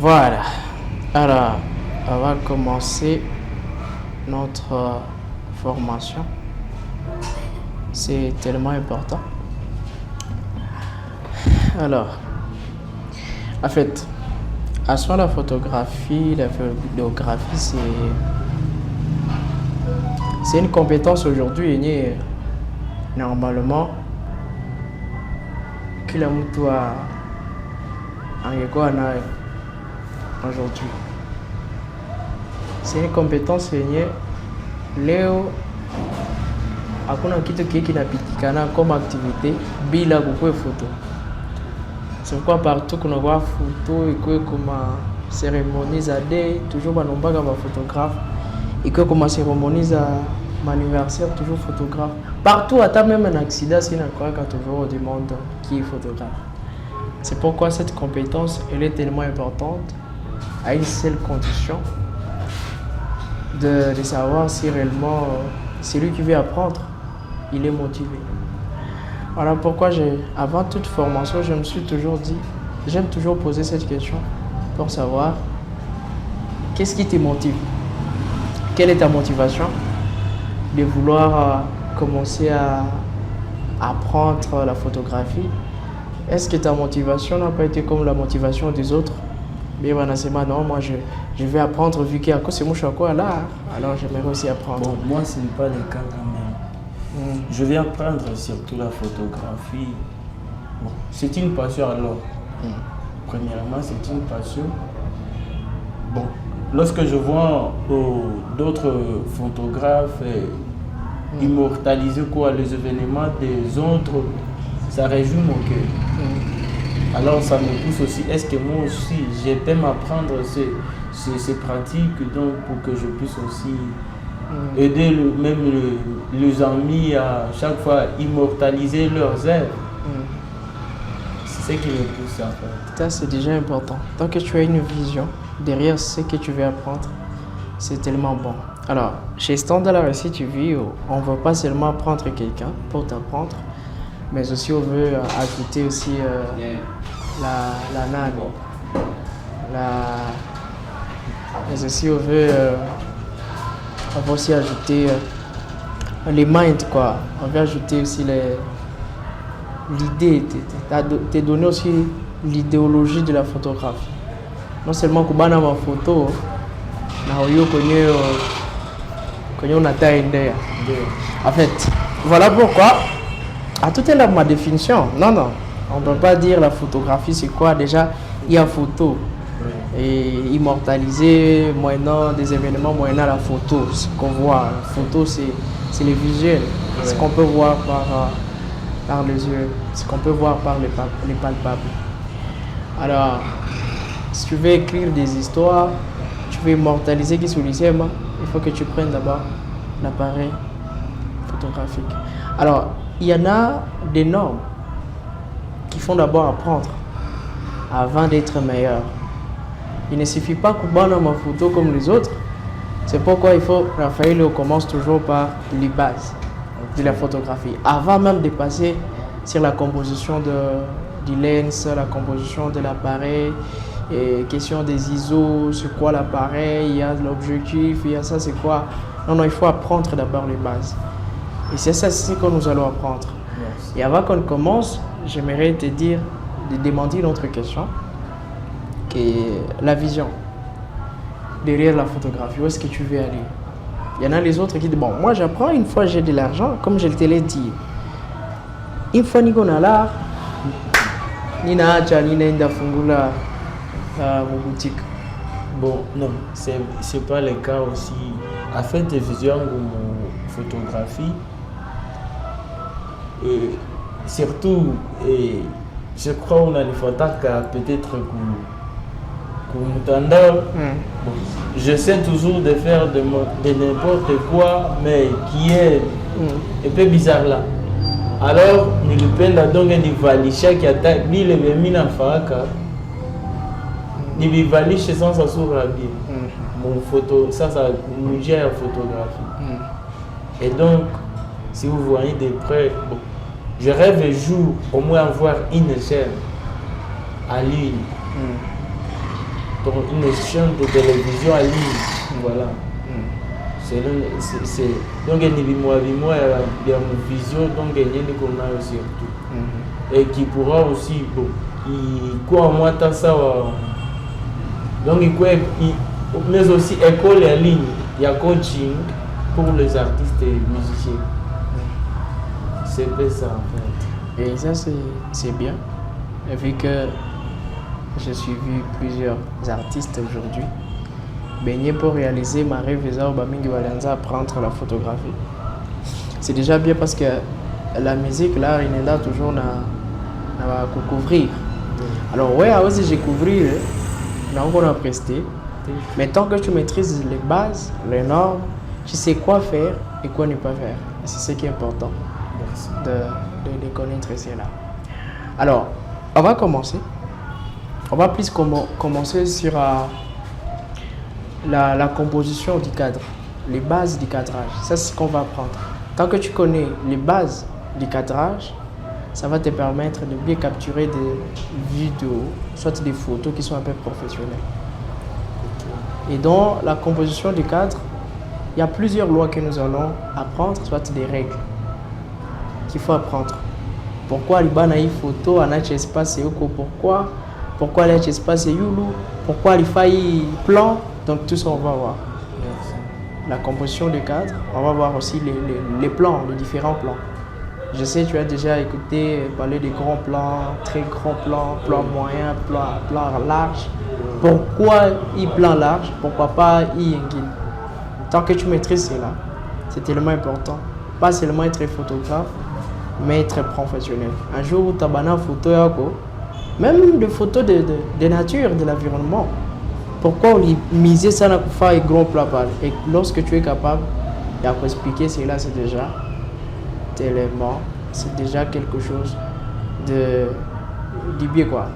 Voilà. Alors, on va commencer notre formation. C'est tellement important. Alors, en fait, à soi la photographie, la vidéographie, c'est une compétence aujourd'hui et normalement kila mtu angekuwa nayo aujourd'hui. C'est une compétence yenye leo hakuna kitu kile kinapitikana comme activité bila kukue photo. C'est pourquoi partout qu'on voit photo et que comme cérémonie à day toujours banomba comme photographe et que comme cérémonie à anniversaire toujours photographe. Partout à même un accident c'est quoi quand toujours on demande qui est photographe. C'est pourquoi cette compétence elle est tellement importante à une seule condition de savoir si réellement celui qui veut apprendre il est motivé. Voilà pourquoi avant toute formation, je me suis toujours dit, j'aime toujours poser cette question pour savoir qu'est-ce qui te motive? Quelle est ta motivation de vouloir commencer à apprendre la photographie? Est-ce que ta motivation n'a pas été comme la motivation des autres? Mais non, moi je vais apprendre vu qu'à cause c'est mon choix là, alors j'aimerais aussi apprendre. Bon, moi ce n'est pas le cas quand même. Je vais apprendre surtout la photographie. Bon, c'est une passion alors. Premièrement, c'est une passion. Bon, lorsque je vois d'autres photographes immortaliser les événements des autres, ça réjouit mon cœur. Alors ça me pousse aussi. Est-ce que moi aussi, j'aime apprendre ces pratiques donc pour que je puisse aussi aider les amis à chaque fois immortaliser leurs œuvres. C'est ce qui me pousse à faire. Ça, c'est déjà important. Tant que tu as une vision derrière ce que tu veux apprendre, c'est tellement bon. Alors, chez Standard Récit TV, on ne veut pas seulement apprendre quelqu'un pour t'apprendre, mais aussi on veut ajouter aussi la nane. Mais aussi on veut aussi ajouter les minds quoi. On veut ajouter aussi l'idée, te donner aussi l'idéologie de la photographie. Non seulement que bana ma photo, na hoyo konye on a taille. En fait, voilà pourquoi à tout est là ma définition. Non, on ne peut pas dire la photographie c'est quoi déjà. Il y a photo. Et immortaliser moyennant des événements, moyennant la photo, ce qu'on voit. La photo, c'est le visuel, ce qu'on peut voir par les yeux, ce qu'on peut voir par les palpables. Alors, si tu veux écrire des histoires, tu veux immortaliser qui sur il faut que tu prennes d'abord l'appareil photographique. Alors, il y en a des normes qui font d'abord apprendre avant d'être meilleur. Il ne suffit pas qu'on banne ma photo comme les autres. C'est pourquoi Raphaël commence toujours par les bases de la photographie. Avant même de passer sur la composition du lens, la composition de l'appareil, question des ISO, c'est quoi l'appareil, il y a l'objectif, il y a ça, c'est quoi. Non, il faut apprendre d'abord les bases. Et c'est ça que nous allons apprendre. Yes. Et avant qu'on commence, j'aimerais te dire, de demander une autre question. La vision derrière la photographie, où est-ce que tu veux aller? Il y en a les autres qui disent, bon, moi j'apprends une fois j'ai de l'argent, comme je te l'ai dit. Une fois qu'on a l'art, nina enda fungula boutique. Bon, non, c'est pas le cas aussi. En fait, de vision de photographie, surtout, je crois qu'on a des photographes peut-être je sais toujours de faire de n'importe quoi, mais qui est un peu bizarre là. Alors, nous dépendons donc de valisha qui attaque, ni le mina faraka, ni valisha sans s'assurer bien. Mon photo, ça nous gère la photographie. Et donc, si vous voyez de près, bon, je rêve un jour au moins avoir une chaîne à ligne. une chaîne de télévision en ligne. Voilà. Donc il y a une vision, donc il y a une surtout. Et qui pourra aussi, bon, quoi moi tant ça, donc mais aussi école en ligne, il y a coaching pour les artistes et musiciens. C'est ça en fait. Et ça c'est bien, vu que j'ai suivi plusieurs artistes aujourd'hui. Ben, pour réaliser ma rêve, je apprendre la photographie. C'est déjà bien parce que la musique, là, il est toujours à couvrir. Alors, ouais, aussi j'ai couvrir, on a presté. Mais tant que tu maîtrises les bases, les normes, tu sais quoi faire et quoi ne pas faire. C'est ce qui est important de connaître cela. Alors, on va commencer. On va plus commencer sur la composition du cadre, les bases du cadrage. Ça, c'est ce qu'on va apprendre. Tant que tu connais les bases du cadrage, ça va te permettre de bien capturer des vidéos, soit des photos qui sont un peu professionnelles. Et dans la composition du cadre, il y a plusieurs lois que nous allons apprendre, soit des règles qu'il faut apprendre. Pourquoi les banaï photo en espace et pourquoi les espace et youlou, pourquoi les failles plan. Donc tout ça on va voir. La composition du cadre, on va voir aussi les plans, les différents plans. Je sais, tu as déjà écouté parler des grands plans, très grands plans, plan moyen, plan large. Pourquoi il plan large? Pourquoi pas il guide? Tant que tu maîtrises cela, c'est tellement important. Pas seulement être photographe, mais être professionnel. Un jour où tu as une photo, même des photos de nature, de l'environnement. Pourquoi miser ça dans un grand plat? Et lorsque tu es capable d'expliquer cela, c'est déjà tellement, c'est déjà quelque chose de bien quoi.